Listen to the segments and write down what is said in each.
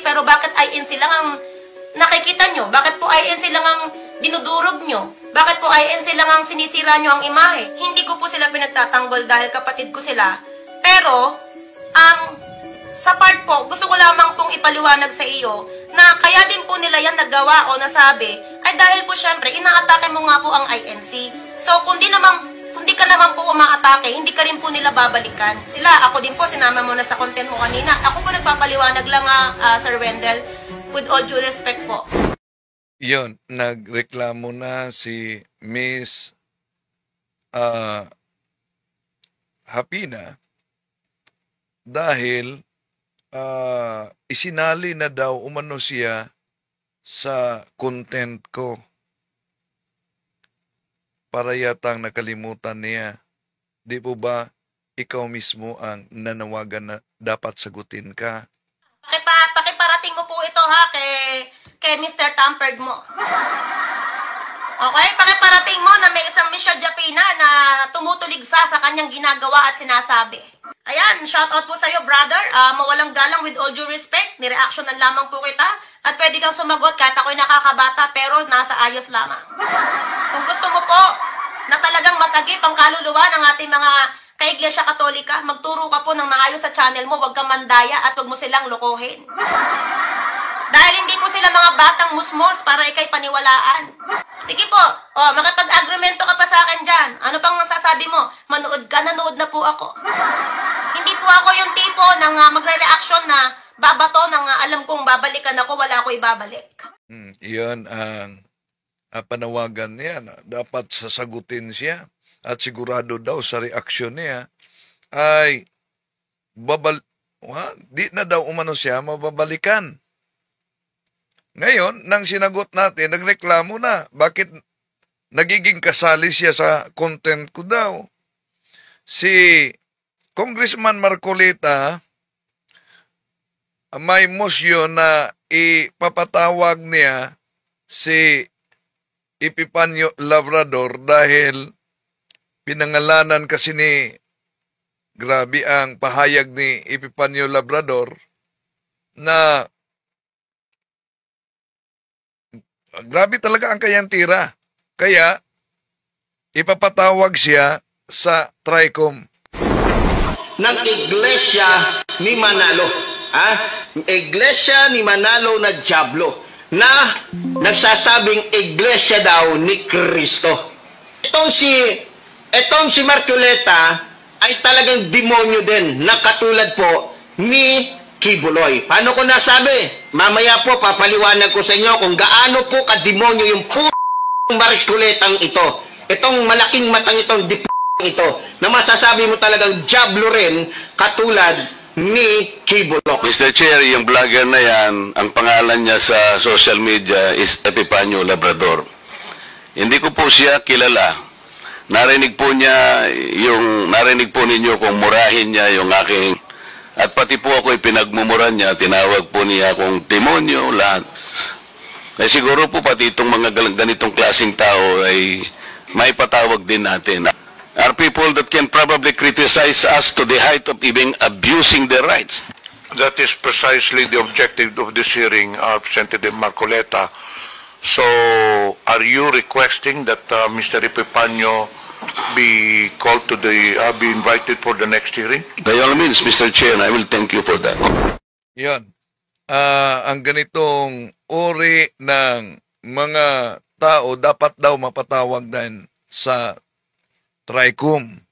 pero bakit INC lang ang nakikita nyo? Bakit po INC lang ang dinudurog nyo? Bakit po INC lang ang sinisira nyo ang imahe? Hindi ko po sila pinagtatanggol dahil kapatid ko sila. Pero, sa part po, gusto ko lamang pong ipaliwanag sa iyo na kaya din po nila yan nagawa o nasabi ay dahil po syempre, inaatake mo nga po ang INC. So, kung di ka naman po umaatake, hindi ka rin po nila babalikan. Sila, ako din po, sinama mo na sa content mo kanina. Ako po nagpapaliwanag lang Sir Wendell, with all due respect po. Yun, nagreklamo na si Miss Hapina dahil isinali na daw umano siya sa content ko. Para yatang nakalimutan niya. Di po ba ikaw mismo ang nanawagan na dapat sagutin ka? Pakiparating mo po ito ha kay Mr. Tampered mo. Okay? Pakiparating mo na may isang Michelle Japina na tumutuligsa sa kanyang ginagawa at sinasabi. Ayan, shoutout po sa'yo, brother. Mawalang galang, with all due respect. Nireaksyonan lamang po kita. At pwede kang sumagot kahit ako'y nakakabata pero nasa ayos lamang. Kung gusto mo po na talagang masagip ang kaluluwa ng ating mga ka-Iglesia Katolika, magturo ka po ng maayos sa channel mo, huwag kang mandaya at huwag mo silang lokohin. Dahil hindi po sila mga batang musmos para ikay paniwalaan. Sige po, makipag-agremento ka pa sa akin dyan. Ano pang masasabi mo? Manood ka, nanood na po ako. Hindi po ako yung tipo ng magre-reaction na babato ng alam kong babalikan ako, wala ko ibabalik. Iyon ang panawagan niya na dapat sasagutin siya at sigurado daw sa reaksyon niya ay di na daw umano siya mababalikan. Ngayon, nang sinagot natin, nagreklamo na. Bakit nagiging kasali siya sa content ko daw? Si Congressman Marcolita, may motion na ipapatawag niya si Epipanyo Labrador dahil pinangalanan kasi grabe ang pahayag ni Epipanyo Labrador na grabe talaga ang kanyang tira. Kaya, ipapatawag siya sa TRICOM. Ng Iglesia ni Manalo. Iglesia ni Manalo na Diablo. Na nagsasabing Iglesia daw ni Kristo. Itong si Marcoleta ay talagang demonyo din na katulad po ni Kibuloy. Paano ko nasabi? Mamaya po papaliwanag ko sa inyo kung gaano po kademonyo yung Marcoletang ito. Itong malaking matang itong ito na masasabi mo talagang diablo rin katulad ni Kibuloy. Mr. Chair, yung vlogger na yan, ang pangalan niya sa social media is Epipanyo Labrador. Hindi ko po siya kilala. Narinig po ninyo kung murahin niya yung aking. At pati po ako pinagmumuran niya, tinawag po niya akong demonyo, lahat. Eh siguro po pati itong mga ganitong klaseng tao ay may patawag din natin. Are people that can probably criticize us to the height of even abusing their rights. That is precisely the objective of this hearing, Representative Marcoleta. So, are you requesting that Mr. Epipanyo be called to be invited for the next hearing? By all means, Mr. Chair, I will thank you for that. Yan. Ang ganitong uri ng mga tao dapat daw mapatawag din sa TRICOM.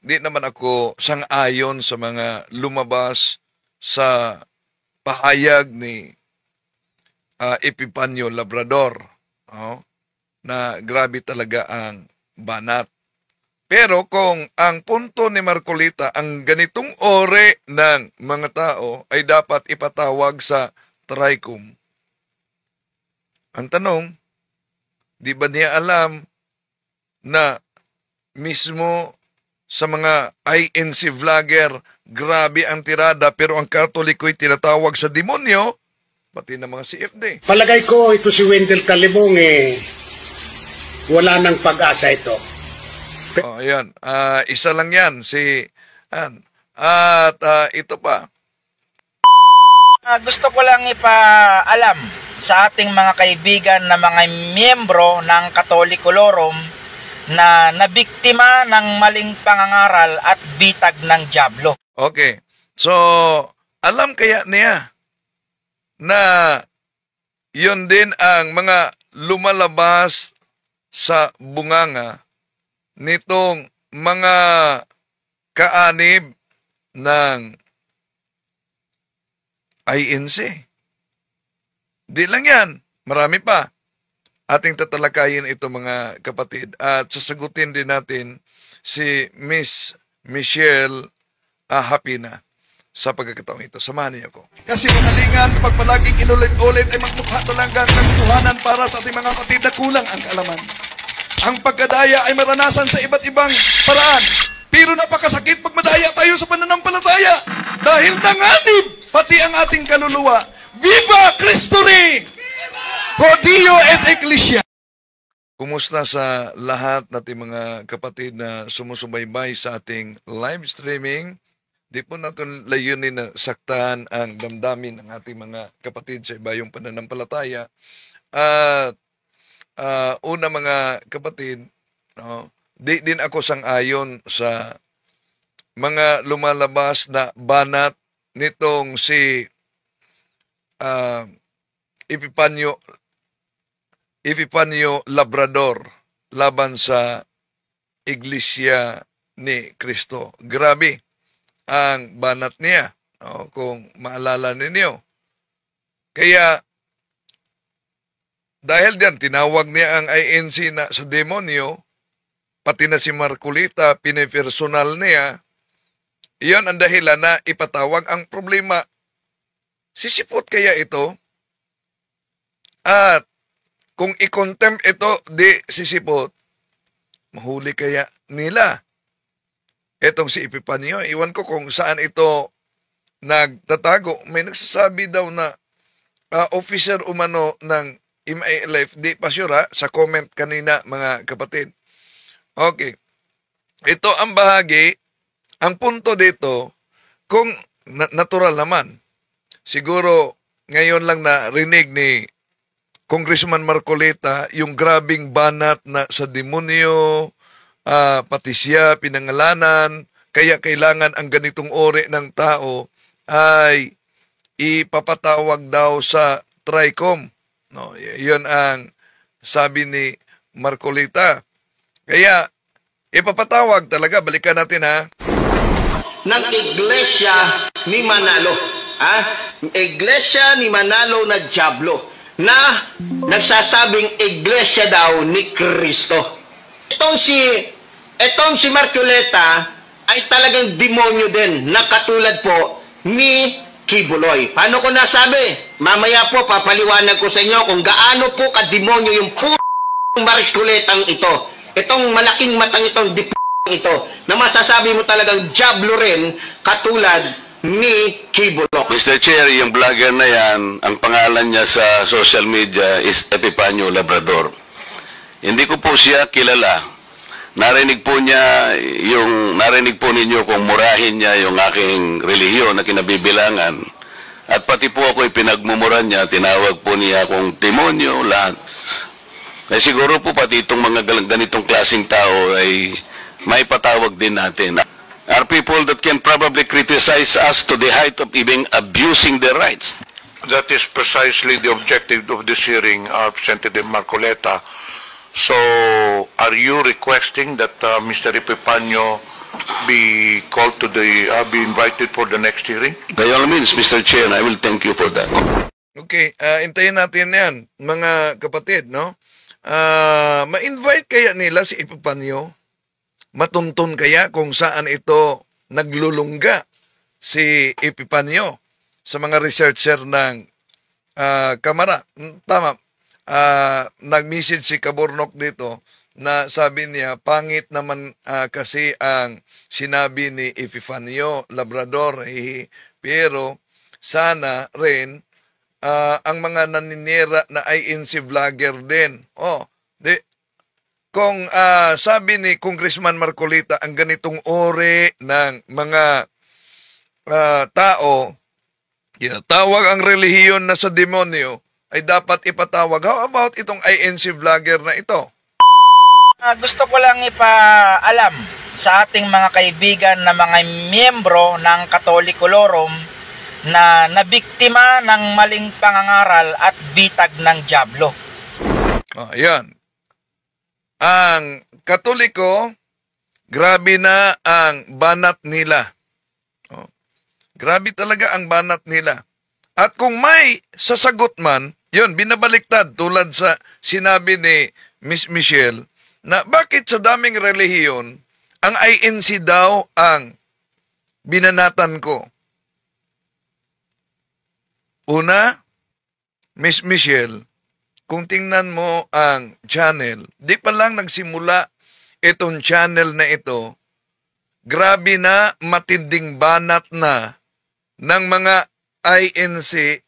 Di naman ako sang-ayon sa mga lumabas sa pahayag ni Epipanyo Labrador. Na grabe talaga ang banat. Pero kung ang punto ni Marcolita, ang ganitong ore ng mga tao ay dapat ipatawag sa TRICOM. Ang tanong, di ba niya alam na mismo sa mga INC vlogger, grabe ang tirada pero ang Katoliko'y tinatawag sa demonyo, pati ng mga CFD. Palagay ko ito si Wendell Talimong wala nang pag-asa ito. Ayan. Isa lang yan, si At ito pa. Gusto ko lang ipaalam sa ating mga kaibigan na mga miyembro ng Katolikolorum na nabiktima ng maling pangangaral at bitag ng dyablo. Okay. So, alam kaya niya na yun din ang mga lumalabas sa bunganga nitong mga kaanib ng INC. Di lang yan, marami pa. Ating tatalakayin ito mga kapatid at sasagutin din natin si Miss Michelle Hapina sa pagkakataong ito. Samahan niyo ako. Kasi kanalingan, pag palaging inulit-ulit ay magmukha talagang kaguluhanan para sa ating mga kapatid na kulang ang kaalaman. Ang pagkadaya ay maranasan sa iba't ibang paraan. Pero napakasakit pag madaya tayo sa pananampalataya dahil nanganib pati ang ating kaluluwa. Viva Cristo Rey! Pro Dio et Ecclesia! Kumusta sa lahat nating mga kapatid na sumusubaybay sa ating live streaming? Di po natin layunin na saktan ang damdamin ng ating mga kapatid sa ibayong pananampalataya. At una mga kapatid, di din ako sang-ayon sa mga lumalabas na banat nitong si Epipanyo Labrador laban sa Iglesia ni Cristo. Grabe ang banat niya, kung maalala ninyo. Kaya dahil diyan tinawag niya ang INC na sa demonyo, pati na si Marcolita, pinipersonal niya. Iyon ang dahilan na ipatawag ang problema. Sisipot kaya ito? At kung i-contempt ito, di sisipot, mahuli kaya nila etong si Epipanyo. Iwan ko kung saan ito nagtatago. May nagsasabi daw na officer umano ng MILF. Di pa sure sa comment kanina mga kapatid. Okay. Ito ang bahagi. Ang punto dito, kung natural naman, siguro ngayon lang narinig ni Congressman Marcolita yung grabing banat na sa demonyo, pati siya pinangalanan, kaya kailangan ang ganitong uri ng tao ay ipapatawag daw sa TRICOM. No, yun ang sabi ni Marcolita. Kaya ipapatawag talaga, balikan natin ha. Ng Iglesia ni Manalo. Iglesia ni Manalo na dyablo na nagsasabing iglesia daw ni Cristo. Itong si Marcoleta ay talagang demonyo din na katulad po ni Kibuloy. Paano ko nasabi? Mamaya po papaliwanag ko sa inyo kung gaano po kademonyo yung Marcoletang ito. Itong malaking matang itong ito na masasabi mo talagang dyablo rin katulad ni Kibuloy. Mr. Chair, yung vlogger na yan, ang pangalan niya sa social media is Epipanyo Labrador. Hindi ko po siya kilala. Narinig po ninyo kung murahin niya yung aking relihiyon na kinabibilangan. At pati po ako pinagmumura niya, tinawag po niya akong demonyo, lahat. Eh siguro po pati itong mga ganitong klaseng tao ay may patawag din natin. Are people that can probably criticize us to the height of even abusing their rights. That is precisely the objective of this hearing, Representative Marcoleta. So, are you requesting that Mr. Epipanyo be called to be invited for the next hearing? By all means, Mr. Chair, I will thank you for that. Okay, intayin natin yan, mga kapatid, no? Ma-invite kaya nila si Epipanyo? Matuntun kaya kung saan ito naglulungga si Epipanyo sa mga researcher ng Kamara? Tama. Nag-message si Kabornok dito na sabi niya, pangit naman kasi ang sinabi ni Epipanyo Labrador, pero sana rin ang mga naninira na INC vlogger din. Kung sabi ni Congressman Marcolita, ang ganitong uri ng mga tao, Tawag ang relihiyon na sa demonyo ay dapat ipatawag. How about itong INC vlogger na ito? Gusto ko lang ipaalam sa ating mga kaibigan na mga miyembro ng Katolikolorum na nabiktima ng maling pangangaral at bitag ng dyablo. Ayan. Ang Katoliko, grabe na ang banat nila. Grabe talaga ang banat nila. At kung may sasagot man, yun, binabaliktad tulad sa sinabi ni Miss Michelle, na bakit sa daming relihiyon, ang INC daw ang binanatan ko. Una, Miss Michelle, kung tingnan mo ang channel, di pa lang nagsimula itong channel na ito, grabe na matinding banat na ng mga INC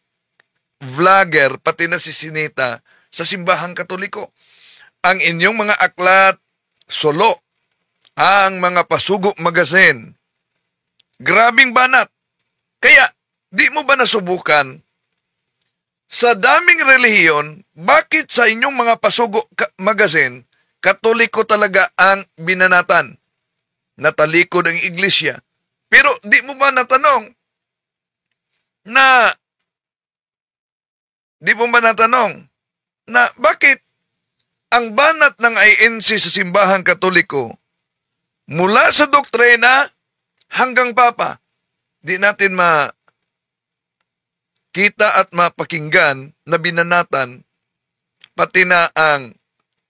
vlogger, pati na si Sinita, sa simbahang Katoliko. Ang inyong mga aklat, solo, ang mga Pasugo Magazine, grabing banat. Kaya, di mo ba nasubukan, sa daming relihiyon, bakit sa inyong mga Pasugo Magazine, Katoliko talaga ang binanatan? Natalikod ang iglesia. Pero di mo ba natanong na bakit ang banat ng INC sa simbahang Katoliko mula sa doktrina hanggang papa, di natin makita at mapakinggan na binanatan pati na ang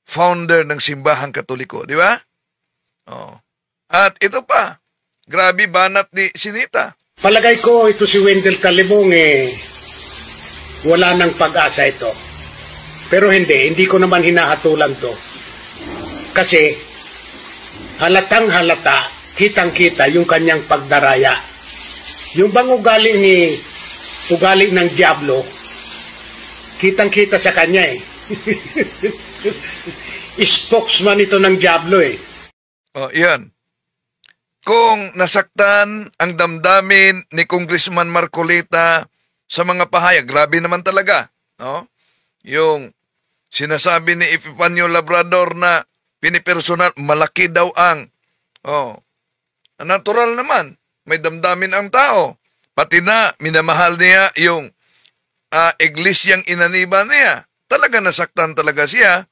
founder ng simbahang Katoliko, di ba? At ito pa, grabe banat ni Sinita. Palagay ko ito si Wendell Talibong wala nang pag-asa ito. Pero hindi ko naman hinahatulan to. Kasi halatang halata, kitang-kita yung kanyang pagdaraya. Yung bang ugali ng Diablo, kitang-kita sa kanya Spokesman ito ng Diablo yan. Kung nasaktan ang damdamin ni Congressman Marcolita sa mga pahayag, grabe naman talaga. Yung sinasabi ni Epifanio Labrador na pinipersonal, malaki daw ang natural naman, may damdamin ang tao. Pati na minamahal niya yung iglesyang inaniba niya. Talaga nasaktan talaga siya.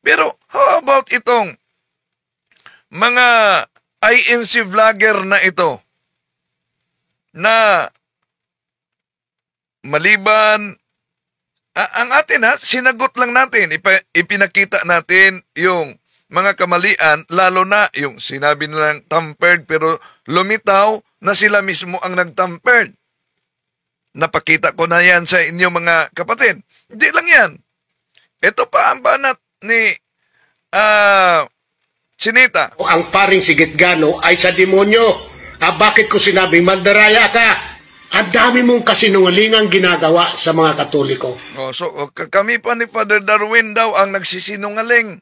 Pero how about itong mga INC vlogger na ito na maliban ang atin sinagot lang natin, ipinakita natin yung mga kamalian, lalo na yung sinabi nilang tampered pero lumitaw na sila mismo ang nagtampered. Napakita ko na yan sa inyo mga kapatid. Hindi lang yan. Ito pa ang banat ni Sinita. Ang paring Sigitgano ay sa demonyo. Bakit ko sinabing magdaraya ka? Ang dami mong kasinungalingang ginagawa sa mga Katoliko. Kami pa ni Father Darwin daw ang nagsisinungaling.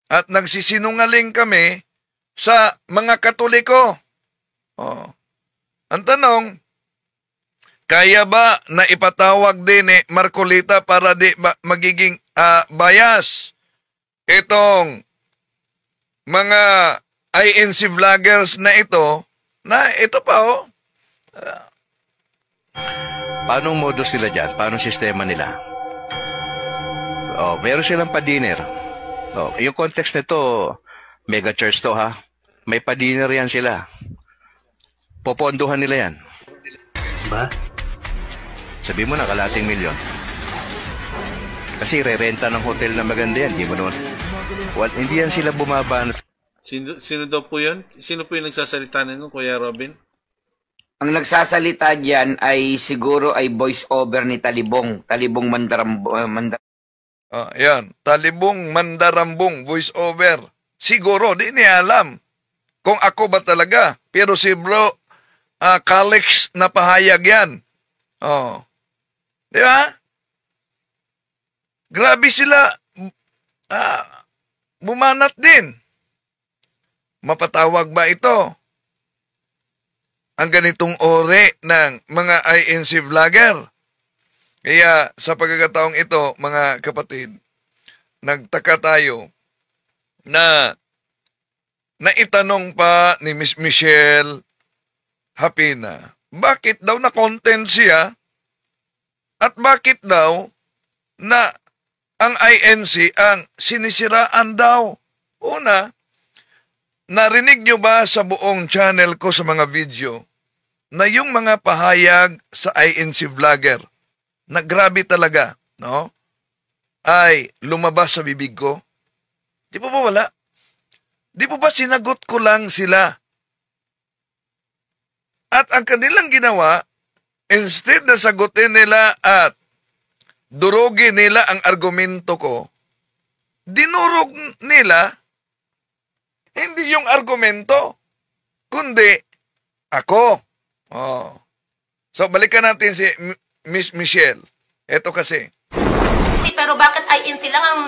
At nagsisinungaling kami sa mga Katoliko. Ang tanong, kaya ba na ipatawag din ni Marcolita para di magiging bias itong mga INC vloggers na ito pa Paano modus nila dyan? Paano sistema nila? Meron silang pa-dinner. Yung context nito, mega church to ha. May pa-dinner yan sila. Popondohan nila yan. Ba? Sabi mo na, kalating milyon. Kasi re-renta ng hotel na maganda yan. Di mo naman. Hindi yan sila bumaba. Sino daw po yun? Sino po yung nagsasalita nito, Kuya Robin? Ang nagsasalita diyan ay siguro ay voice over ni Talibong. Talibong yan. Talibong Mandarambong, voice over. Siguro, di niya alam kung ako ba talaga. Pero si bro, Calix na pahayag yan. Di ba? Grabe sila. Bumanat din. Mapatawag ba ito? ang ganitong ore ng mga INC vlogger. Kaya sa pagkakataong ito, mga kapatid, nagtaka tayo na naitanong pa ni Miss Michelle Hapina, bakit daw na-content siya at bakit daw na ang INC ang sinisiraan daw. Una, narinig nyo ba sa buong channel ko sa mga video na yung mga pahayag sa INC vlogger na grabe talaga, no? Ay lumabas sa bibig ko? Di po ba wala? Di po ba sinagot ko lang sila? At ang kanilang ginawa, instead na sagutin nila at durugin nila ang argumento ko, dinurog nila hindi yung argumento, kundi ako. Oh. So, balikan natin si Miss Michelle. Ito kasi. Pero bakit INC lang ang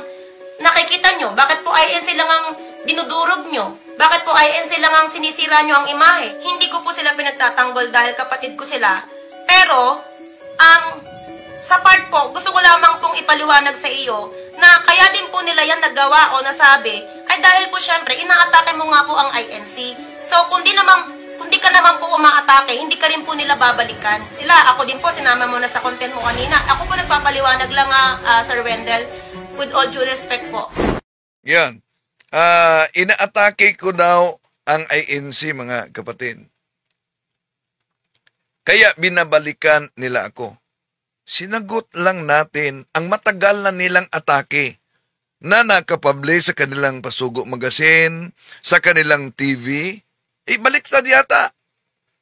nakikita nyo? Bakit po INC lang ang dinudurog nyo? Bakit po INC lang ang sinisira nyo ang imahe? Hindi ko po sila pinagtatanggol dahil kapatid ko sila. Pero, sa part po, gusto ko lamang pong ipaliwanag sa iyo na kaya din po nila yan nagawa o nasabi ay dahil po syempre, inaatake mo nga po ang INC. So, kung di ka naman po umaatake, hindi ka rin po nila babalikan. Sila, ako din po, sinama mo na sa content mo kanina. Ako po nagpapaliwanag lang Sir Wendell, with all due respect po. Yan. Inaatake ko daw ang INC, mga kapatid. Kaya binabalikan nila ako. Sinagot lang natin ang matagal na nilang atake na nakapublish sa kanilang Pasugo Magazine, sa kanilang TV. Baliktad yata.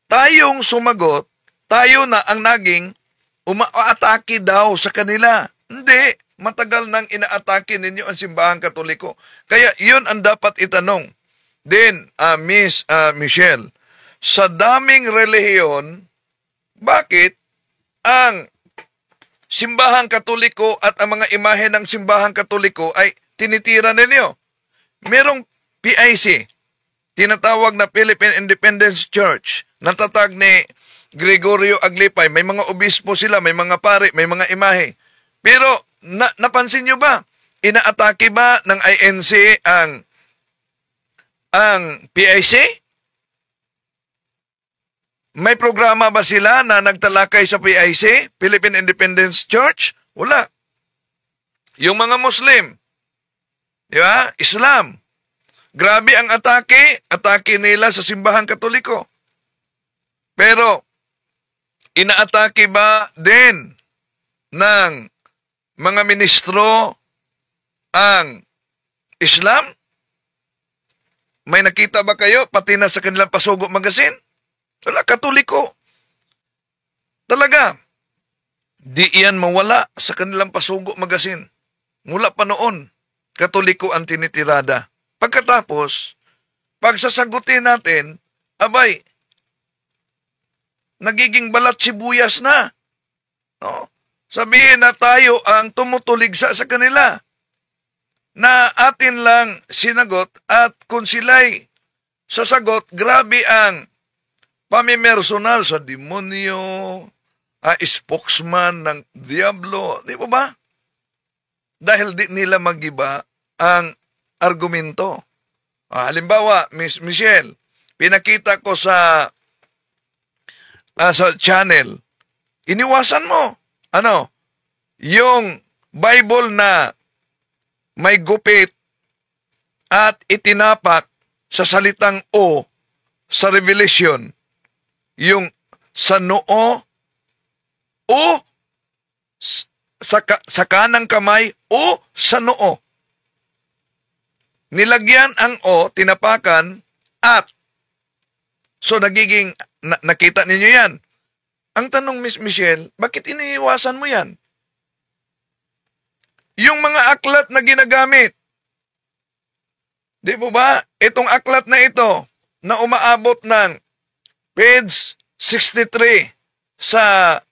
Tayong sumagot, tayo na ang naging umaatake daw sa kanila. Hindi. Matagal nang inaatake ninyo ang Simbahang Katoliko. Kaya yun ang dapat itanong. Then, Miss Michelle, sa daming relihiyon, bakit ang Simbahang Katoliko at ang mga imahe ng Simbahang Katoliko ay tinitira ninyo? Merong PIC, tinatawag na Philippine Independence Church, natatag ni Gregorio Aglipay. May mga obispo sila, may mga pare, may mga imahe. Pero, napansin nyo ba? Inaatake ba ng INC ang PIC? May programa ba sila na nagtalakay sa PIC, Philippine Independence Church? Wala. Yung mga Muslim, di ba? Islam. Grabe ang atake nila sa Simbahang Katoliko. Pero, inaatake ba din ng mga ministro ang Islam? May nakita ba kayo pati na sa kanilang Pasugo Magazine? Wala, Katoliko. Talaga, di iyan mawala sa kanilang Pasugo Magazine. Mula pa noon, Katoliko ang tinitirada. Pagkatapos, pagsasagutin natin, abay, nagiging balat sibuyas na. No? Sabihin na tayo ang tumutuligsa sa kanila na atin lang sinagot at kung sila'y sasagot, grabe ang pamimersonal sa demonyo, spokesman ng Diablo, di ba ba? Dahil di nila magiba ang argumento. Halimbawa, Miss Michelle, pinakita ko sa channel, iniwasan mo, yung Bible na may gupit at itinapak sa salitang O sa Revelation, yung sa noo, O sa kanang kamay, O sa noo. Nilagyan ang O, tinapakan, at. So, nagiging, nakita ninyo yan. Ang tanong, Miss Michelle, bakit iniiwasan mo yan? Yung mga aklat na ginagamit. Di po ba? Itong aklat na ito, na umaabot ng page 63 sa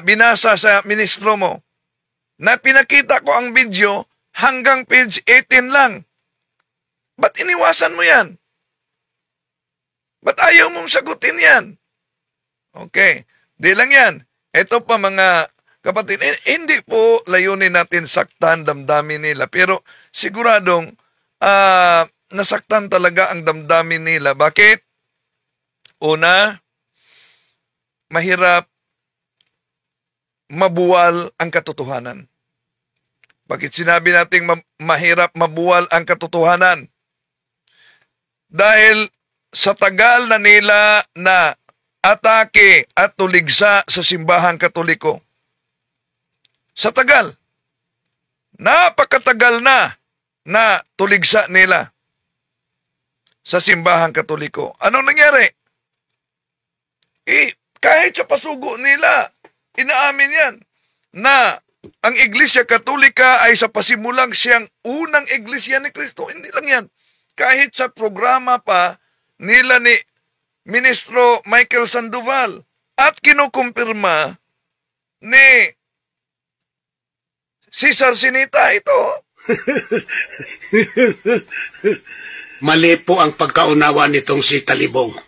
binasa sa ministro mo, na pinakita ko ang video hanggang page 18 lang. Ba't iniwasan mo yan? Ba't ayaw mong sagutin yan? Okay. Di lang yan. Ito pa mga kapatid, hindi po layunin natin saktan damdamin nila. Pero siguradong nasaktan talaga ang damdamin nila. Bakit? Una, mahirap mabuwal ang katotohanan. Bakit sinabi nating mahirap mabuwal ang katotohanan? Dahil sa tagal na nila na atake at tuligsa sa simbahang Katoliko. Sa tagal. Napakatagal na tuligsa nila sa simbahang Katoliko. Anong nangyari? Kahit sa pasugo nila, inaamin yan na ang Iglesia Katolika ay sa pasimulang siyang unang Iglesia ni Kristo. Hindi lang yan. Kahit sa programa pa nila ni Ministro Michael Sandoval at kinukumpirma ni Cesar Sinita ito. Mali po ang pagkaunawa nitong si Talibong.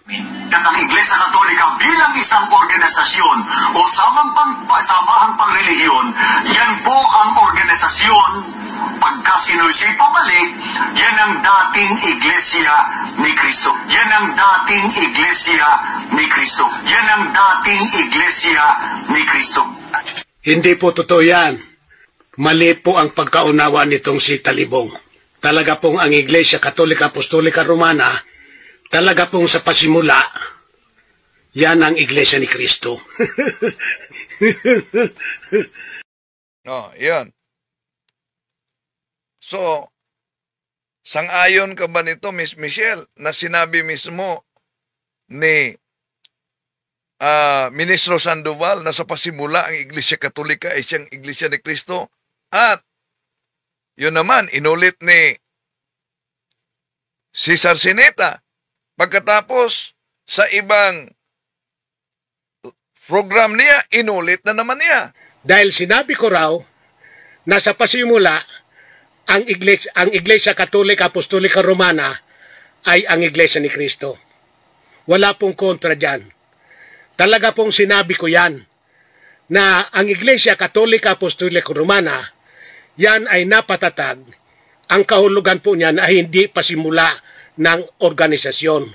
At ang Iglesia Katolika bilang isang organisasyon o samahang pangrelihiyon, yan po ang organisasyon. Pagka sinusipa balik, yan ang dating Iglesia ni Kristo. Yan ang dating Iglesia ni Kristo. Yan ang dating Iglesia ni Kristo. Hindi po totoo yan. Mali po ang pagkaunawa nitong si Talibong. Talaga pong ang Iglesia Katolika Apostolika Romana, talaga pong sa pasimula, yan ang Iglesia ni Kristo. Yan. So, sang-ayon ka ba nito, Miss Michelle, na sinabi mismo ni Ministro Sandoval na sa pasimula ang Iglesia Katolika ay siyang Iglesia ni Kristo at yun naman, inulit ni Cesar Sineta. Pagkatapos, sa ibang program niya, inulit na naman niya. Dahil sinabi ko raw, na sa pasimula, ang Iglesia Katolika Apostolika Romana ay ang Iglesia ni Kristo. Wala pong kontra dyan. Talaga pong sinabi ko yan, na ang Iglesia Katolika Apostolika Romana yan ay napatatag. Ang kahulugan po niyan ay hindi pasimula ng organisasyon.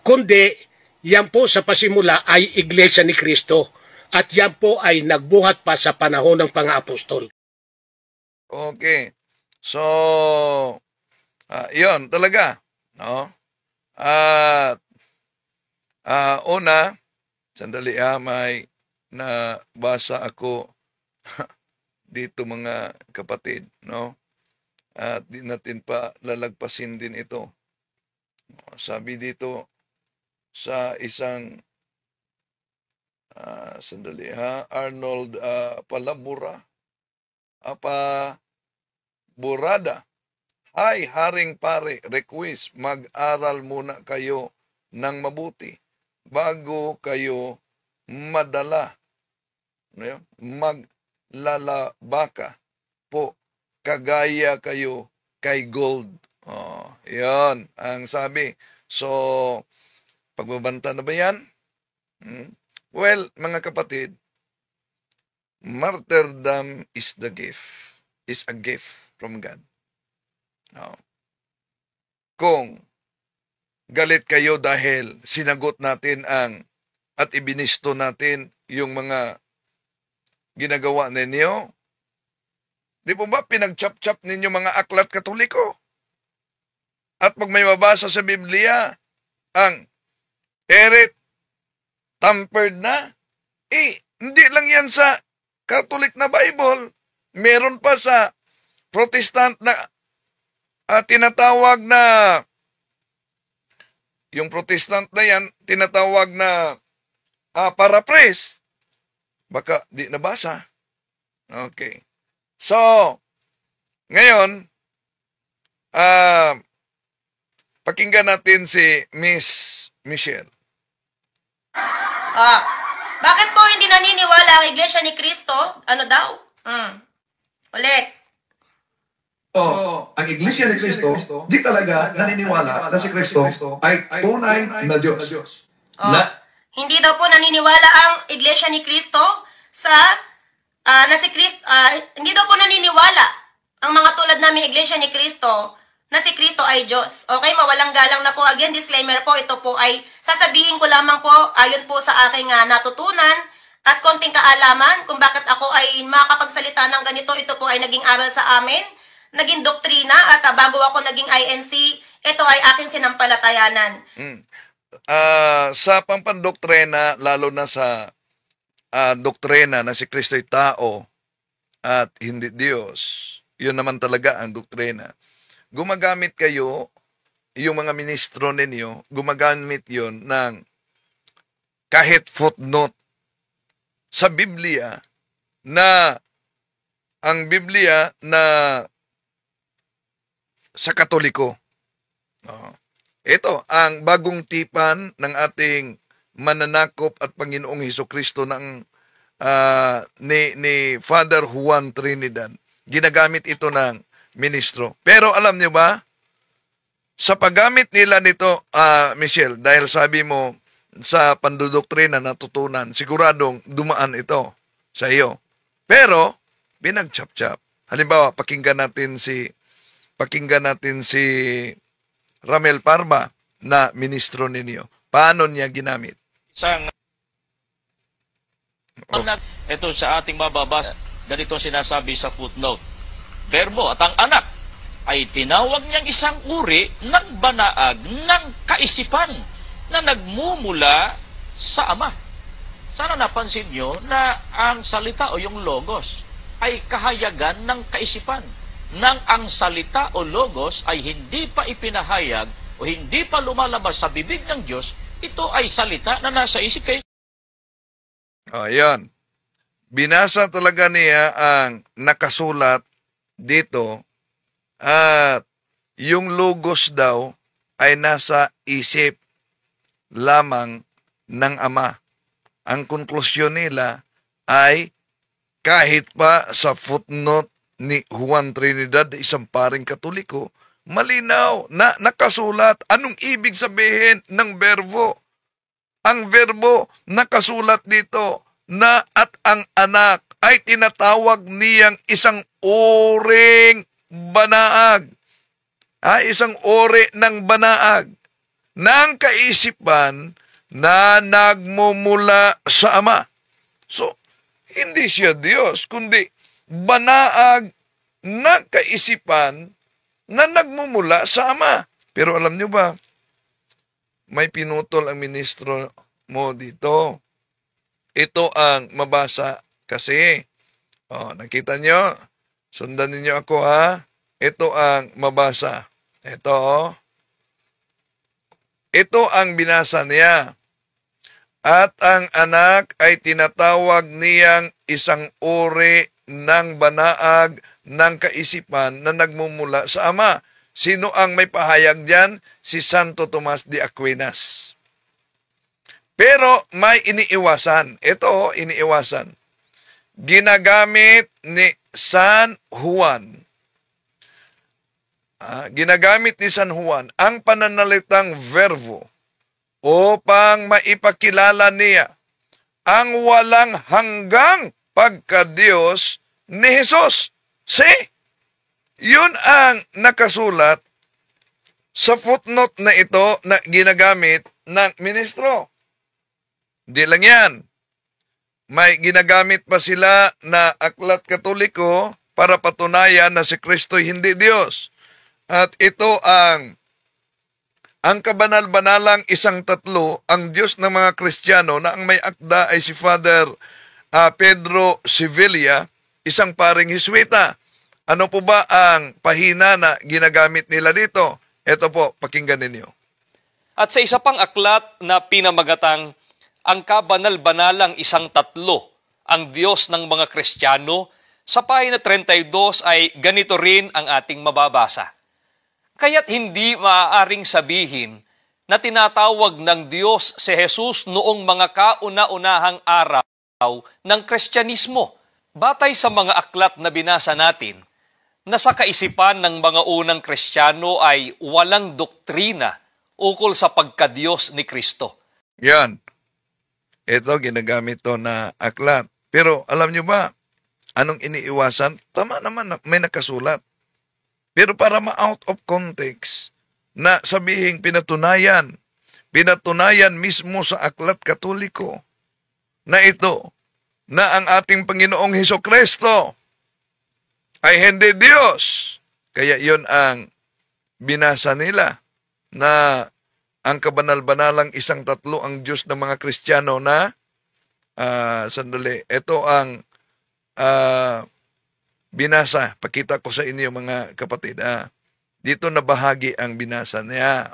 Kundi, yan po sa pasimula ay Iglesia ni Kristo. At yan po ay nagbuhat pa sa panahon ng pang-apostol. Okay. So, yun talaga. No? Una, sandali may nabasa ako dito mga kapatid, no? At di natin pa lalagpasin din ito. Sabi dito sa isang Arnold Burada. Hi, Haring Pare, request, mag-aral muna kayo ng mabuti bago kayo madala. Lalabaka po, kagaya kayo kay gold. Yan ang sabi. So, pagbabanta na ba yan? Well, mga kapatid, martyrdom is a gift from God. Kung galit kayo dahil sinagot natin at ibinisto natin yung mga ginagawa ninyo? Di po ba pinag-chap-chap ninyo mga aklat Katoliko? At pag may mabasa sa Biblia, ang eret, tampered na, hindi lang yan sa Catholic na Bible. Meron pa sa Protestant na tinatawag na, yung Protestant na yan, tinatawag na paraphrase. Baka di nabasa. Okay. So, ngayon, pakinggan natin si Miss Michelle. Bakit po hindi naniniwala ang Iglesia ni Kristo? Ano daw? Ulit. ang Iglesia ni Cristo, di talaga naniniwala na si Cristo ay tunay na Diyos. Hindi daw po naniniwala ang Iglesia ni Cristo sa hindi daw po naniniwala ang mga tulad naming Iglesia ni Cristo na si Cristo ay Diyos. Okay, mawalang galang na po. Again, disclaimer po, ito po ay sasabihin ko lamang po ayon po sa aking natutunan at konting kaalaman kung bakit ako ay makakapagsalita ng ganito. Ito po ay naging aral sa amin, naging doktrina, at bago ako naging INC, ito ay aking sinampalatayanan. Sa pampandoktrina, lalo na sa doktrina na si Kristo'y tao at hindi Diyos, yun naman talaga ang doktrina. Gumagamit kayo, yung mga ministro ninyo, gumagamit yun ng kahit footnote sa Biblia na ang Biblia na sa Katoliko. Ito ang bagong tipan ng ating mananakop at Panginoong Hesukristo ng ni Father Juan Trinidad. Ginagamit ito ng ministro. Pero alam niyo ba, sa paggamit nila nito, Michelle, dahil sabi mo sa pandodoktrina natutunan, siguradong dumaan ito sa iyo. Pero binagchap-chap. Halimbawa, pakinggan natin si Ramel Parma na ministro ninyo. Paano niya ginamit? Ito sa ating mababasa, ganito sinasabi sa footnote. Verbo at ang anak ay tinawag niyang isang uri ng banaag ng kaisipan na nagmumula sa Ama. Sana napansin niyo na ang salita o yung logos ay kahayagan ng kaisipan. Nang ang salita o logos ay hindi pa ipinahayag o hindi pa lumalabas sa bibig ng Diyos, ito ay salita na nasa isip kayo. Ayan. Binasa talaga niya ang nakasulat dito at yung logos daw ay nasa isip lamang ng Ama. Ang konklusyon nila ay kahit pa sa footnote ni Juan Trinidad, isang paring Katoliko, malinaw na nakasulat anong ibig sabihin ng verbo. Ang verbo nakasulat dito na at ang anak ay tinatawag niyang isang uring banaag. Isang uri ng banaag ng kaisipan na nagmumula sa Ama. So, hindi siya Diyos, kundi banaag na kaisipan na nagmumula sa Ama. Pero alam niyo ba, may pinutol ang ministro mo dito. Ito ang mabasa kasi. Nakita niyo? Sundan niyo ako ha. Ito ang mabasa. Ito. Ito ang binasa niya. At ang anak ay tinatawag niyang isang uri ng banaag ng kaisipan na nagmumula sa Ama. Sino ang may pahayag diyan? Si Santo Tomas de Aquinas. Pero may iniiwasan. Ito, iniiwasan. Ginagamit ni San Juan. Ginagamit ni San Juan ang pananalitang verbo upang maipakilala niya ang walang hanggang pagka-Diyos ni Jesus. See? Yun ang nakasulat sa footnote na ito na ginagamit ng ministro. Di lang yan. May ginagamit pa sila na aklat Katoliko para patunayan na si Kristo'y hindi Diyos. At ito ang kabanal-banalang isang tatlo, ang Diyos ng mga Kristiyano na ang may akda ay si Father Pedro Sevilla, isang paring Hiswita. Ano po ba ang pahina na ginagamit nila dito? Ito po, pakinggan ninyo. At sa isa pang aklat na pinamagatang ang kabanal-banalang isang tatlo, ang Diyos ng mga Kristiyano, sa pahina 32 ay ganito rin ang ating mababasa. Kaya't hindi maaaring sabihin na tinatawag ng Diyos si Jesus noong mga kauna-unahang araw ng Kristyanismo. Batay sa mga aklat na binasa natin, na sa kaisipan ng mga unang Kristiyano ay walang doktrina ukol sa pagkadiyos ni Kristo. Yan. Ito, ginagamit to na aklat. Pero alam nyo ba, anong iniiwasan? Tama naman, may nakasulat. Pero para ma-out of context, na sabihin pinatunayan mismo sa aklat Katoliko, na ito, na ang ating Panginoong Hesukristo ay hindi Diyos. Kaya yun ang binasa nila, na ang kabanal-banalang isang tatlo ang Diyos ng mga Kristiyano na, sandali, ito ang binasa. Pakita ko sa inyo mga kapatid. Dito na bahagi ang binasa niya.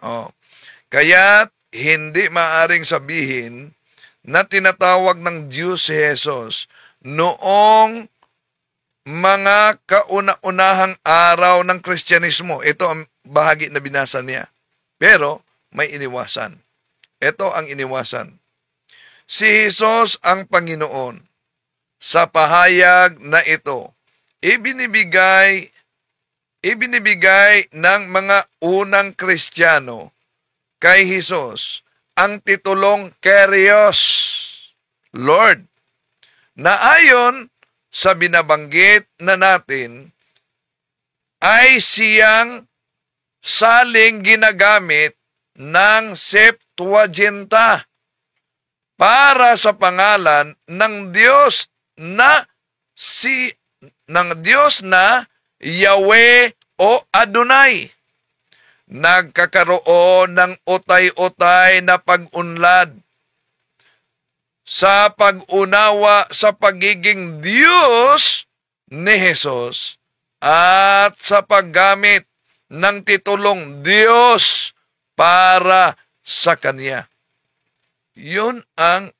Kaya hindi maaring sabihin na tinatawag ng Diyos si Jesus noong mga kauna-unahang araw ng Kristyanismo. Ito ang bahagi na binasa niya. Pero may iniwasan. Ito ang iniwasan. Si Jesus ang Panginoon. Sa pahayag na ito, ibinibigay ng mga unang Kristiyano kay Jesus ang titulong Kyrios, Lord, na ayon sa binabanggit na natin ay siyang saling ginagamit ng Septuaginta para sa pangalan ng Diyos na Yahweh o Adonai. Nagkakaroon ng utay-utay na pag-unlad sa pag-unawa sa pagiging Diyos ni Jesus at sa paggamit ng titulong Diyos para sa Kanya. Yun ang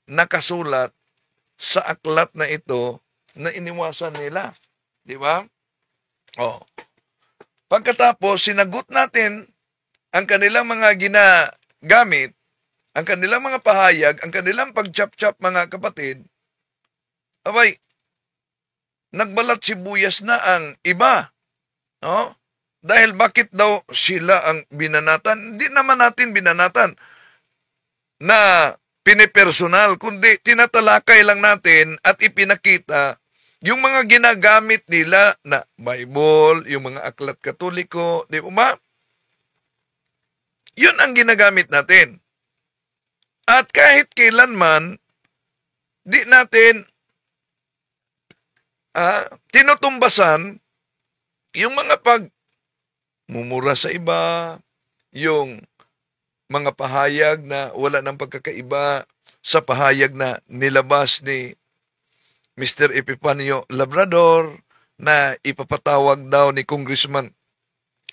nakasulat sa aklat na ito na iniwasan nila. Di ba? Pagkatapos, sinagot natin ang kanilang mga ginagamit, ang kanilang mga pahayag, ang kanilang pag-chap-chap mga kapatid, abay, nagbalat sibuyas na ang iba. No? Dahil bakit daw sila ang binanatan? Hindi naman natin binanatan na pinipersonal, kundi tinatalakay lang natin at ipinakita yung mga ginagamit nila na Bible, yung mga aklat Katoliko, di ba? Yun ang ginagamit natin. At kahit kailanman, di natin tinutumbasan yung mga pagmumura sa iba, yung mga pahayag na wala ng pagkakaiba sa pahayag na nilabas ni Mr. Epifanio Labrador na ipapatawag daw ni Congressman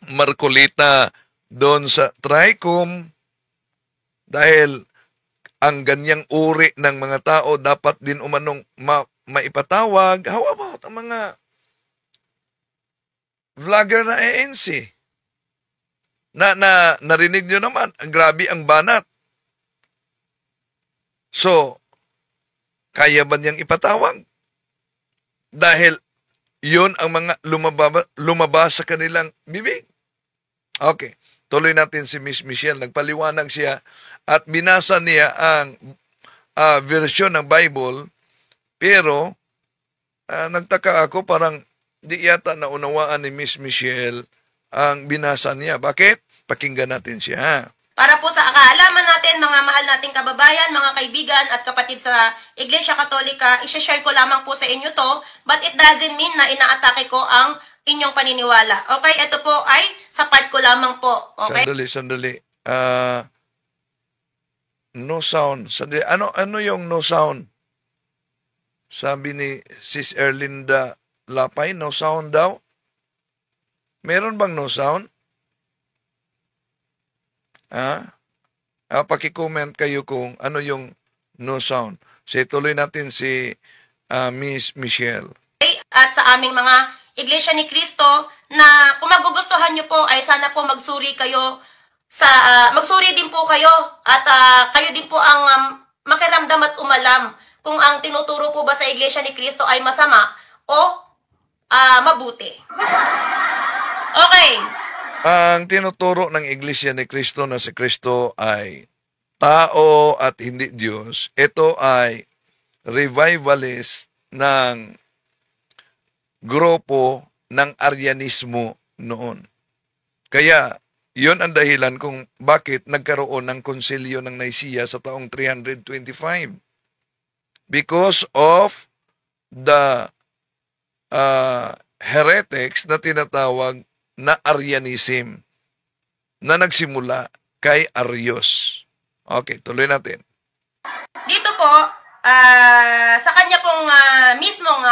Marcolita doon sa TRICOM dahil ang ganyang uri ng mga tao dapat din umanong maipatawag. How about ang mga vlogger na ANC? Narinig nyo naman, grabe ang banat. So, kaya ba niyang ipatawag? Dahil yun ang mga lumabas sa kanilang bibig. Okay, tuloy natin si Miss Michelle. Nagpaliwanag siya at binasa niya ang version ng Bible, pero nagtaka ako, parang di yata naunawaan ni Miss Michelle ang binasa niya. Bakit? Pakinggan natin siya. Para po sa kaalaman natin, mga mahal nating kababayan, mga kaibigan at kapatid sa Iglesia Katolika, isha-share ko lamang po sa inyo to, but it doesn't mean na inaatake ko ang inyong paniniwala. Okay, ito po ay sa part ko lamang po. Okay? Sandali. No sound. Sandali. Ano yung no sound? Sabi ni Sis Erlinda Lapay, no sound daw? Meron bang no sound? Paki-comment kayo kung ano yung no sound. So, tuloy natin si Miss Michelle. Okay? At sa aming mga Iglesia ni Cristo, na kung magugustuhan nyo po ay sana po magsuri kayo magsuri din po kayo at kayo din po ang makiramdam at umalam kung ang tinuturo po ba sa Iglesia ni Cristo ay masama o mabuti. Okay. Ang tinuturo ng Iglesia ni Cristo na si Cristo ay tao at hindi Diyos, ito ay revivalist ng grupo ng Arianismo noon. Kaya, yun ang dahilan kung bakit nagkaroon ng konsilyo ng Nicaea sa taong 325. Because of the heretics na tinatawag na Arianism na nagsimula kay Arius. Okay, tuloy natin. Dito po, sa kanya pong mismong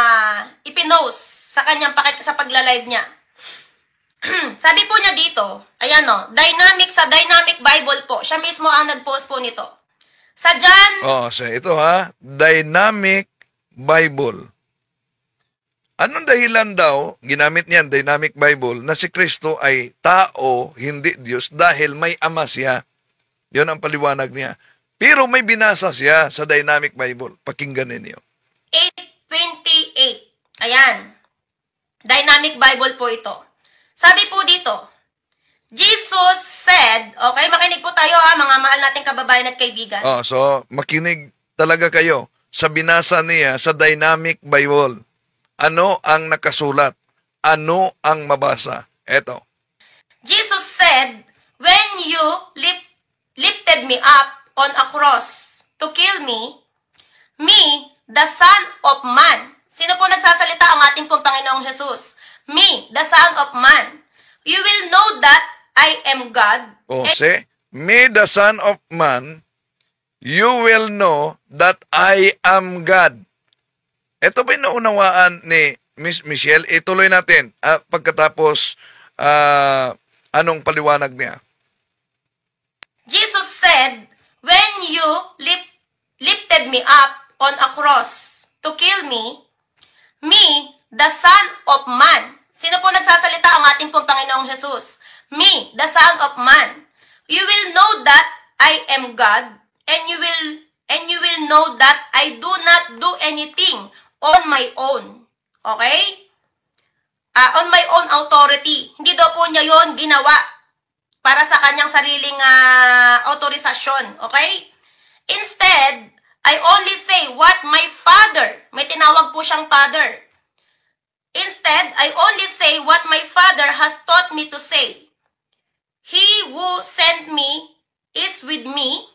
ipinost sa kanyang sa pagla-live niya. Sabi po niya dito, ayan o, sa Dynamic Bible po, siya mismo ang nag-post po nito. Sa John... So ito Dynamic Bible. Anong dahilan daw, ginamit niyan, Dynamic Bible, na si Kristo ay tao, hindi Diyos, dahil may ama siya. Yun ang paliwanag niya. Pero may binasa siya sa Dynamic Bible. Pakinggan ninyo. 8:28. Ayan. Dynamic Bible po ito. Sabi po dito, Jesus said, okay, makinig po tayo mga mahal nating kababayan at kaibigan. So makinig talaga kayo sa binasa niya sa Dynamic Bible. Ano ang nakasulat? Ano ang mabasa? Eto. Jesus said, when you lifted me up on a cross to kill me, the Son of Man. Sino po nagsasalita? Ang ating pong Panginoong Jesus. Me, the Son of Man. You will know that I am God. Say, me, the Son of Man, you will know that I am God. Ito ba yung naunawaan ni Miss Michelle? Ituloy natin pagkatapos anong paliwanag niya. Jesus said, when you lifted me up on a cross to kill me, the Son of Man. Sino po nagsasalita? Ang ating pong Panginoong Jesus. Me, the Son of Man. You will know that I am God, and you will know that I do not do anything on my own. Okay? On my own authority. Hindi daw po niya yon ginawa para sa kanyang sariling autorisasyon. Okay? Instead, I only say what my Father, may tinawag po siyang Father. Instead, I only say what my Father has taught me to say. He who sent me is with me,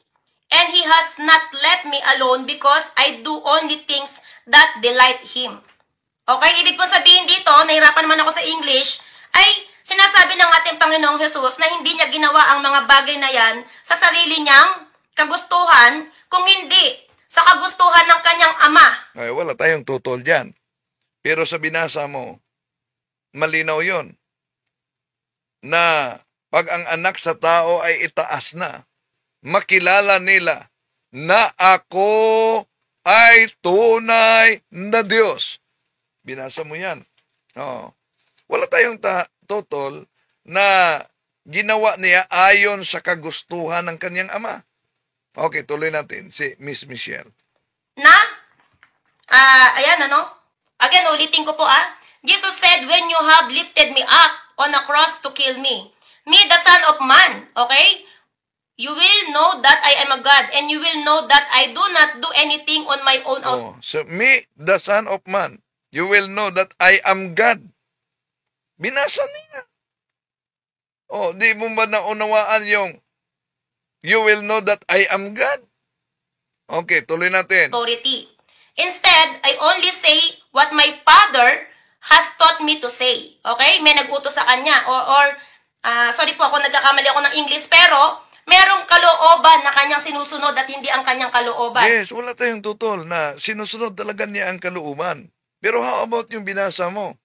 and He has not left me alone because I do only things that delight Him. Okay, ibig po sabihin dito, nahirapan naman ako sa English, ay sinasabi ng ating Panginoong Jesus na hindi niya ginawa ang mga bagay na yan sa sarili niyang kagustuhan, kung hindi sa kagustuhan ng kanyang ama. Ay, wala tayong tutol dyan. Pero sa binasa mo, malinaw yon na pag ang anak sa tao ay itaas na, makilala nila na ako ay tunay na Diyos. Binasa mo yan. Wala tayong tutol na ginawa niya ayon sa kagustuhan ng kanyang ama. Okay, tuloy natin si Miss Michelle. Ayan Again, ulitin ko po Jesus said, when you have lifted me up on a cross to kill me, the Son of Man, okay? You will know that I am a God, and you will know that I do not do anything on my own. So, me, the Son of Man, you will know that I am God. Binasa niya. Di mo ba naunawaan yung you will know that I am God? Okay, tuloy natin. Authority. Instead, I only say what my Father has taught me to say. Okay? May nag-utos sa kanya. Sorry po, nagkakamali ako ng English, pero merong kalooban na kanyang sinusunod at hindi ang kanyang kalooban. Yes, wala tayong tutol na sinusunod talaga niya ang kalooban. Pero how about yung binasa mo?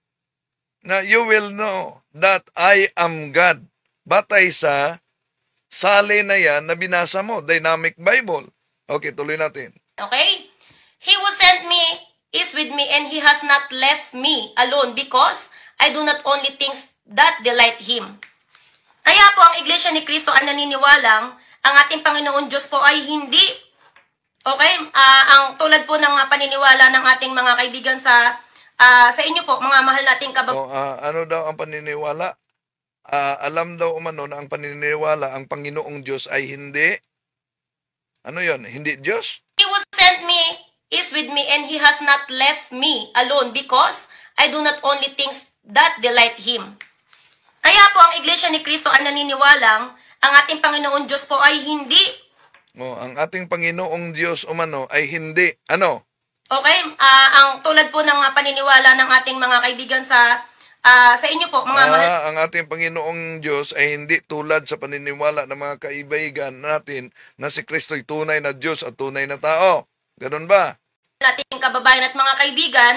Na you will know that I am God. Batay sa sali na yan na binasa mo, Dynamic Bible. Okay, tuloy natin. Okay? He who sent me is with me, and He has not left me alone because I do not only things that delight Him. Kaya po ang Iglesia ni Cristo ay naniniwalang ang ating Panginoon Diyos po ay hindi, okay, ang tulad po ng paniniwala ng ating mga kaibigan sa sa inyo po, mga mahal nating kababayan. Ano daw ang paniniwala? Alam daw umano na ang paniniwala ang Panginoong Diyos ay hindi, ano yon? Hindi Diyos? He who sent me is with me, and He has not left me alone, because I do not only things that delight Him. Kaya po ang Iglesia ni Cristo ay naniniwalang ang ating Panginoon Diyos po ay hindi. Ang ating Panginoong Diyos umano ay hindi, ano? Okay, ang tulad po ng paniniwala ng ating mga kaibigan sa inyo po, mga mahal. Ang ating Panginoong Diyos ay hindi tulad sa paniniwala ng mga kaibigan natin na si Kristo ay tunay na Diyos at tunay na tao. Ganun ba? Nating kababayan at mga kaibigan,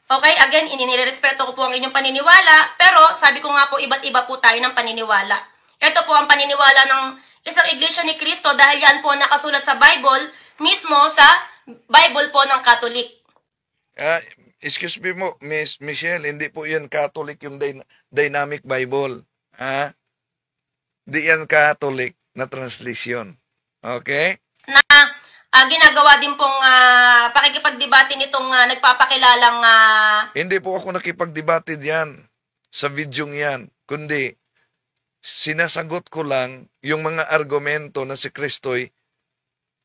okay, again, inirespeto ko po ang inyong paniniwala, pero sabi ko nga po, iba't iba po tayo ng paniniwala. Ito po ang paniniwala ng isang Iglesia ni Cristo dahil yan po nakasulat sa Bible, mismo sa Bible po ng Catholic. Excuse me mo, Miss Michelle, hindi po yan Catholic yung Dynamic Bible. Di yan Catholic na translation. Okay? Na ginagawa din pong pakikipagdebate nitong nagpapakilalang... Hindi po ako nakipagdebate diyan sa videong yan, kundi sinasagot ko lang yung mga argumento na si Kristo'y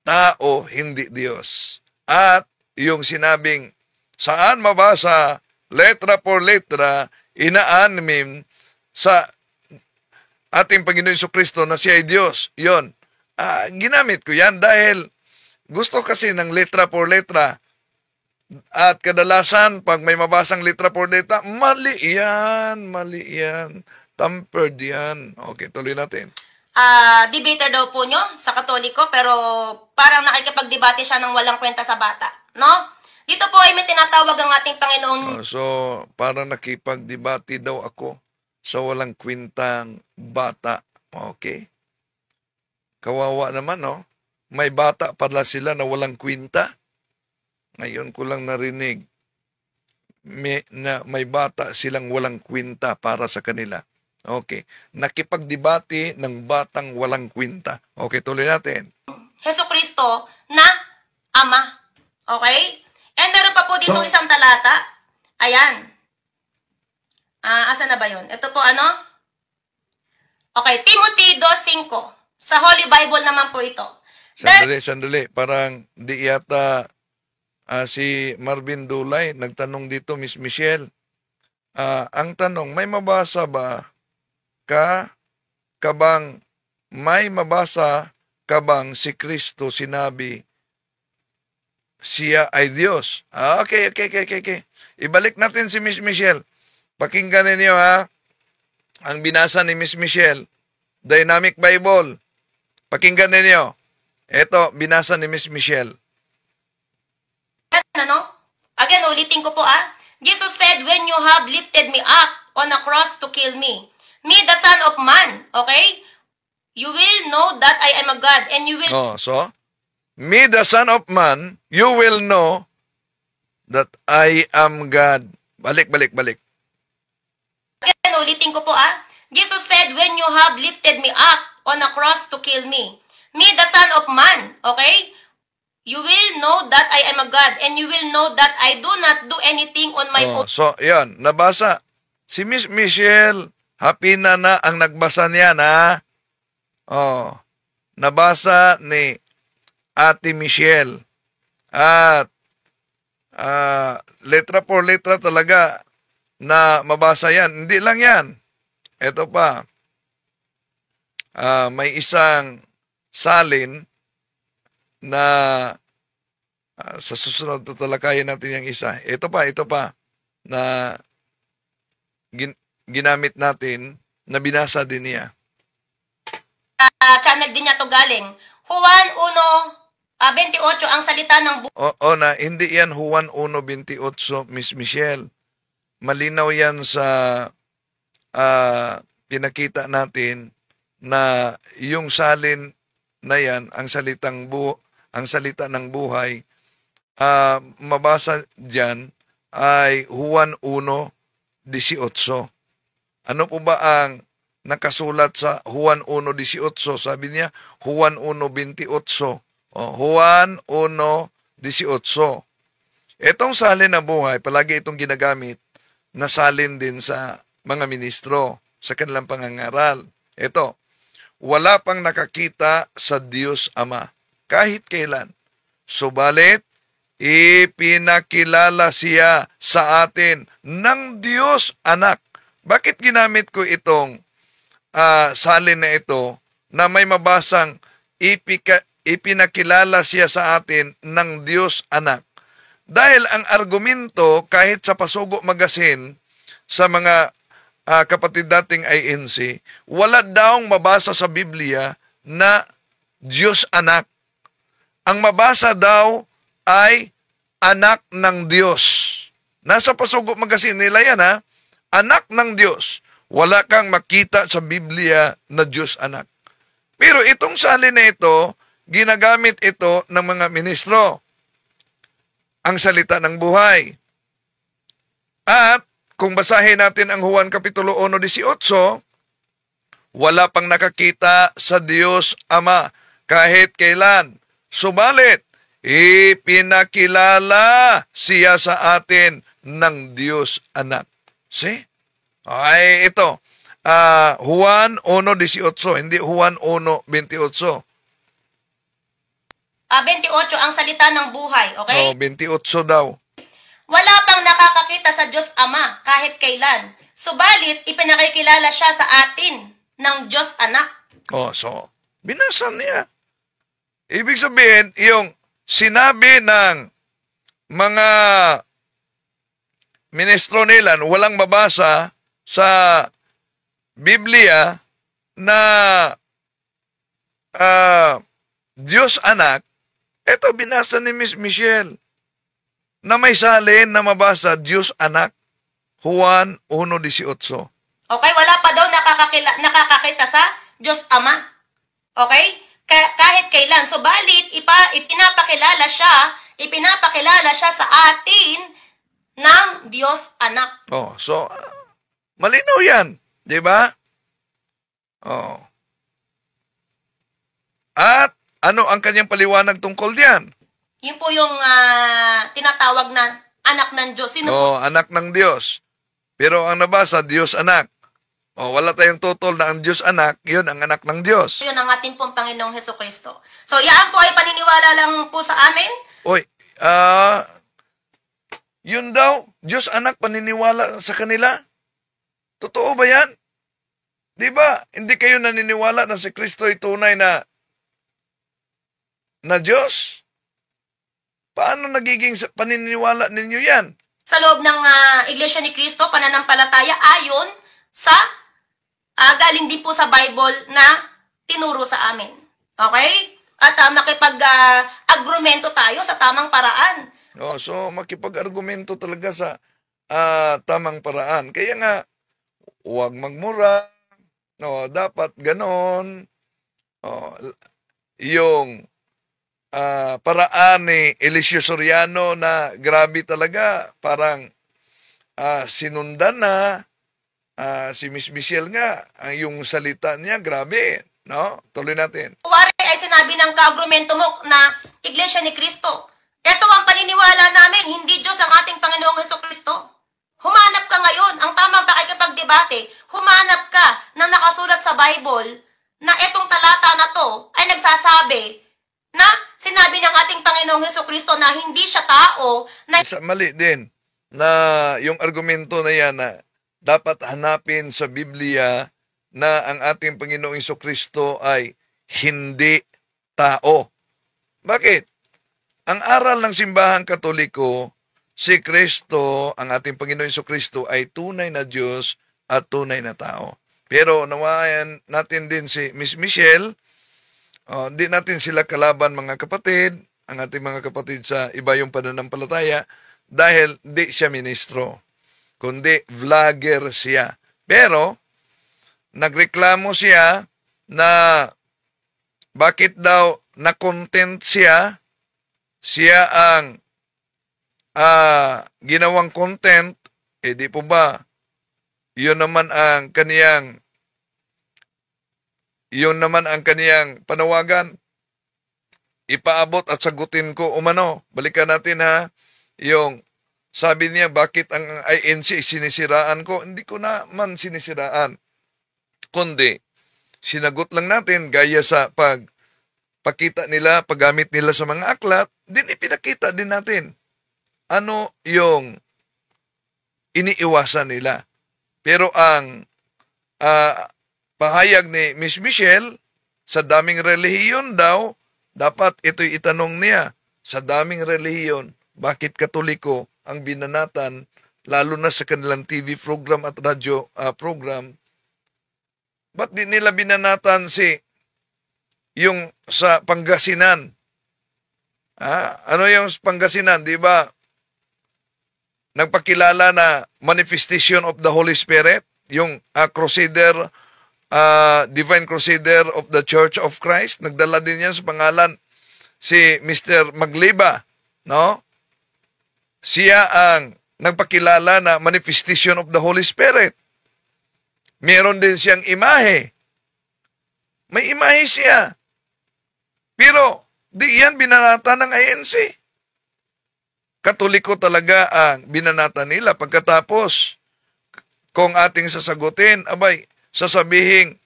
tao, hindi Diyos. At yung sinabing, saan mabasa, letra por letra, inaanim sa ating Panginoon Jesucristo na siya ay Diyos. Yon. Ginamit ko yan dahil gusto kasi ng letra por letra. At kadalasan, pag may mabasang letra por letra, mali yan. Tampered yan. Okay, tuloy natin. Debater daw po nyo sa Katoliko, pero parang nakikipagdebate siya ng walang kwenta sa bata. No? Dito po ay may tinatawag ang ating Panginoon. So, parang nakipagdebate daw ako sa walang kwintang bata. Okay? Kawawa naman, no? May bata pala sila na walang kwinta. Ngayon ko lang narinig na may bata silang walang kwinta para sa kanila. Okay. Nakipagdebate ng batang walang kwinta. Okay, tuloy natin. Jesucristo na Ama. Okay? And meron pa po dito isang talata. Ayan. Asa na ba yun? Ito po ano? Okay, Timothy 2:5. Sa Holy Bible naman po ito. Sandali. Parang di yata si Marvin Dulay nagtanong dito, Miss Michelle. Ang tanong, may mabasa ba may mabasa ka bang si Kristo sinabi siya ay Diyos? Okay. Ibalik natin si Miss Michelle. Pakinggan ninyo ha. Ang binasa ni Miss Michelle, Dynamic Bible. Pakinggan ninyo. Ito, binasa ni Miss Michelle. Again, ulitin ko po Jesus said, when you have lifted me up on a cross to kill me, the Son of Man, okay? You will know that I am a God, and you will... me, the Son of Man, you will know that I am God. Balik. Again, ulitin ko po Jesus said, when you have lifted me up on a cross to kill me, the Son of Man, okay? You will know that I am a God, and you will know that I do not do anything on my own. So, yan, nabasa. Si Miss Michelle, happy na ang nagbasa niyan, ha? Nabasa ni Ate Michelle. At letra por letra talaga na mabasa yan. Hindi lang yan. Ito pa. May isang salin na sa susunod tatalakayin natin yung isa. Ito pa na ginamit natin na binasa din niya. Channel din niya to galing. Juan 1:28 ang salita ng na hindi yan Juan 1:28, Miss Michelle. Malinaw yan sa pinakita natin na yung salin na yan, ang salita ng buhay, mabasa dyan ay Juan 1:18. Ano po ba ang nakasulat sa Juan 1:18? Sabi niya, Juan 1:28. Juan 1:18. Itong salin na buhay, palagi itong ginagamit na salin din sa mga ministro sa kanilang pangangaral. Ito, wala pang nakakita sa Diyos Ama kahit kailan. Subalit, ipinakilala siya sa atin ng Diyos Anak. Bakit ginamit ko itong salin na ito na may mabasang ipinakilala siya sa atin ng Diyos Anak? Dahil ang argumento kahit sa Pasugo Magazine sa mga kapatid dating INC, wala daong mabasa sa Biblia na Diyos Anak. Ang mabasa daw ay anak ng Diyos. Nasa Pasugo Magazine nila yan, ha? Anak ng Diyos. Wala kang makita sa Biblia na Diyos Anak. Pero itong salin na ito, ginagamit ito ng mga ministro. Ang salita ng buhay. At kung basahin natin ang Juan Kapitulo 1:18, wala pang nakakita sa Diyos Ama kahit kailan. Subalit, ipinakilala siya sa atin ng Diyos Anak. See? Ay, ito. Juan 1:18, hindi Juan 1:28. 28 ang salita ng buhay, okay? 28 daw. Wala pang nakakakita sa Diyos Ama kahit kailan. Subalit, ipinakikilala siya sa atin ng Diyos Anak. So, binasa niya. Ibig sabihin, yung sinabi ng mga ministro nila, walang mabasa sa Biblia na Diyos Anak, ito binasa ni Miss Michelle na may salin na mabasa Diyos Anak, Juan 1:18. Okay, wala pa daw nakakakita sa Diyos Ama. Okay? Kahit kailan. Subalit, ipinapakilala siya sa atin ng Diyos Anak. So, malinaw yan. Di ba? At, ano ang kanyang paliwanag tungkol diyan? Yun po yung tinatawag na anak ng Diyos. Sino po? Anak ng Diyos. Pero ang nabasa, Diyos Anak. Wala tayong tutol na ang Diyos Anak, yun ang anak ng Diyos. Yun ang ating pong Panginoong Hesukristo. So, yan po ay paniniwala lang po sa amin. Yun daw, Diyos Anak, paniniwala sa kanila? Totoo ba yan? Di ba? Hindi kayo naniniwala na si Kristo ay tunay na Diyos? Paano nagiging paniniwala ninyo yan? Sa loob ng Iglesia ni Cristo, pananampalataya ayon sa galing din po sa Bible na tinuro sa amin. Okay? At makipag-agrumento tayo sa tamang paraan. So, makipag-argumento talaga sa tamang paraan. Kaya nga, huwag magmura. Dapat ganon. Yung paraan ni Eliseo Soriano na grabe talaga, parang sinundan na si Miss Michelle nga, yung salita niya, grabe. No? Tuloy natin. Wari ay sinabi ng kaagrumento mo na Iglesia ni Cristo. Ito ang paniniwala namin, hindi Diyos ang ating Panginoong Hesukristo. Humanap ka ngayon, ang tamang pakikipagdebate, humanap ka na nakasulat sa Bible na itong talata na to ay nagsasabi na sinabi ng ating Panginoong Hesukristo na hindi siya tao. Mali din na yung argumento na yan na dapat hanapin sa Biblia na ang ating Panginoong Hesukristo ay hindi tao. Bakit? Ang aral ng simbahang Katoliko, si Kristo, ang ating Panginoong Hesukristo ay tunay na Diyos at tunay na tao. Pero nawayan natin din si Miss Michelle. Di natin sila kalaban, mga kapatid, ang ating mga kapatid sa iba yung pananampalataya, dahil di siya ministro, kundi vlogger siya. Pero, nagreklamo siya na bakit daw na-content siya ang ginawang content, di po ba, yun naman ang kaniyang panawagan. Ipaabot at sagutin ko umano. Balikan natin ha, yung sabi niya, bakit ang INC sinisiraan ko? Hindi ko naman sinisiraan. Kundi, sinagot lang natin gaya sa pagpakita nila, paggamit nila sa mga aklat, din ipinakita din natin ano yung iniiwasan nila. Pero ang pahayag ni Miss Michelle, sa daming relihiyon daw, dapat ito'y itanong niya, sa daming relihiyon, bakit Katoliko ang binanatan, lalo na sa kanilang TV program at radio program, ba't di nila binanatan yung sa Pangasinan? Ano yung Pangasinan, di ba? Nagpakilala na Manifestation of the Holy Spirit, yung Crusader, Divine Crusader of the Church of Christ. Nagdala din yan sa pangalan si Mr. Magliba, no? Siya ang nagpakilala na Manifestation of the Holy Spirit. Meron din siyang imahe. May imahe siya. Pero, di yan binanata ng INC. Katoliko talaga ang binanata nila. Pagkatapos, kung ating sasagutin, abay, sasabihin,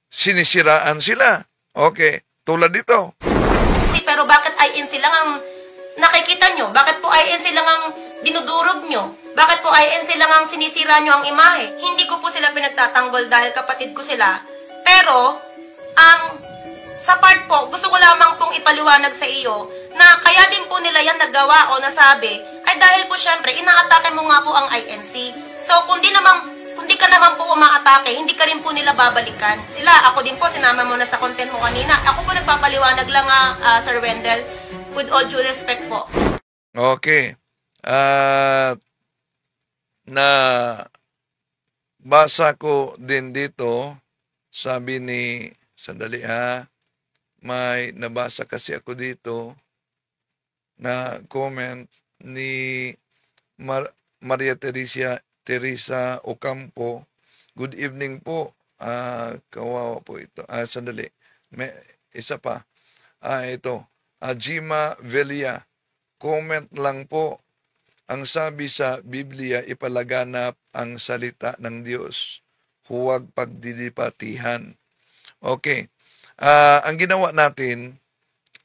sinisiraan sila. Okay, tulad dito. Pero bakit INC lang ang nakikita nyo? Bakit po INC lang ang dinudurog nyo? Bakit po INC lang ang sinisira nyo ang imahe? Hindi ko po sila pinagtatanggol dahil kapatid ko sila. Pero, sa part po, gusto ko lamang pong ipaliwanag sa iyo na kaya din po nila yan nagawa o nasabi ay dahil po syempre, inaatake mo nga po ang INC. So, kung di ka naman po umaatake, hindi ka rin po nila babalikan. Ako din po, sinama mo na sa content mo kanina. Ako po nagpapaliwanag lang Sir Wendell, with all due respect po. Okay. Na basa ko din dito, sabi ni, sandali may nabasa kasi ako dito na comment ni Maria Teresa Ocampo. Good evening po. Kawawa po ito. Sandali. May isa pa. Ito. Jima Velia. Comment lang po. Ang sabi sa Biblia, ipalaganap ang salita ng Diyos. Huwag pagdidipatihan. Okay. Ang ginawa natin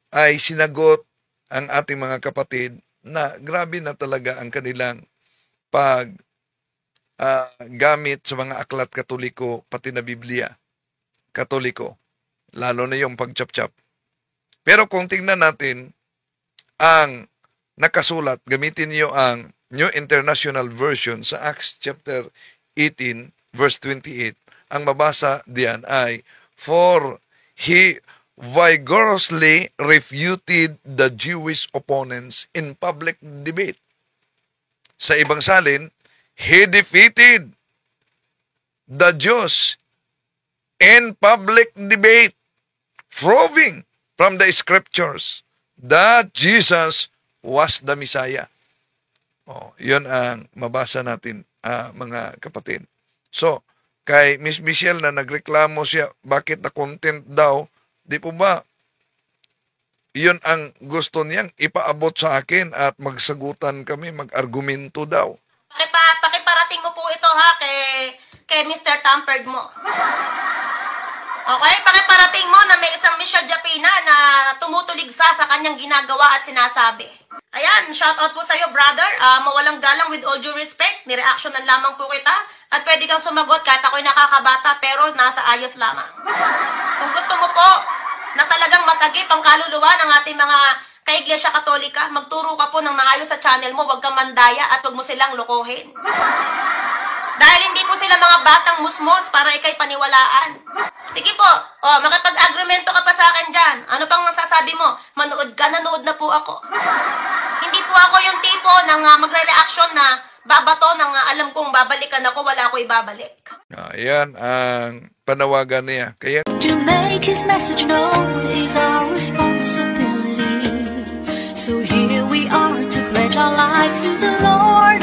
ay sinagot ang ating mga kapatid na grabe na talaga ang kanilang gamit sa mga aklat Katoliko, pati na Biblia. Katoliko. Lalo na yung pagchap-chap. Pero kung tingnan natin ang nakasulat, gamitin niyo ang New International Version sa Acts chapter 18, verse 28. Ang mabasa diyan ay, for he vigorously refuted the Jewish opponents in public debate. Sa ibang salin, he defeated the Jews in public debate, proving from the scriptures that Jesus was the Messiah. Yun ang mabasa natin, mga kapatid. So, kay Miss Michelle na nagreklamo siya, bakit na content daw, di po ba, yun ang gusto niyang ipaabot sa akin at magsagutan kami, mag-argumento daw. Pakiparating mo po ito kay Mr. Tampered mo. Okay, pakiparating mo na may isang Michelle Japina na tumutuligsa sa kanyang ginagawa at sinasabi. Ayan, shoutout po sa'yo, brother. Mawalang galang, with all due respect. Nireactionan lamang po kita. At pwede kang sumagot kahit ako'y nakakabata pero nasa ayos lamang. Kung gusto mo po na talagang masagip ang kaluluwa ng ating mga ka-Iglesia Katolika, magturo ka po ng maayos sa channel mo, huwag kang mandaya at huwag mo silang lokohin. Dahil hindi po sila mga batang musmos para ikay paniwalaan. Sige po, makipag-agremento ka pa sa akin dyan. Ano pang masasabi mo? Manood ka, nanood na po ako. Hindi po ako yung tipo ng magre-reaction na babato ng alam kong babalikan ako, wala ako ibabalik. Ayan ang panawagan niya. Kaya to make his message known is our responsibility. So here we are to pledge our lives to the Lord.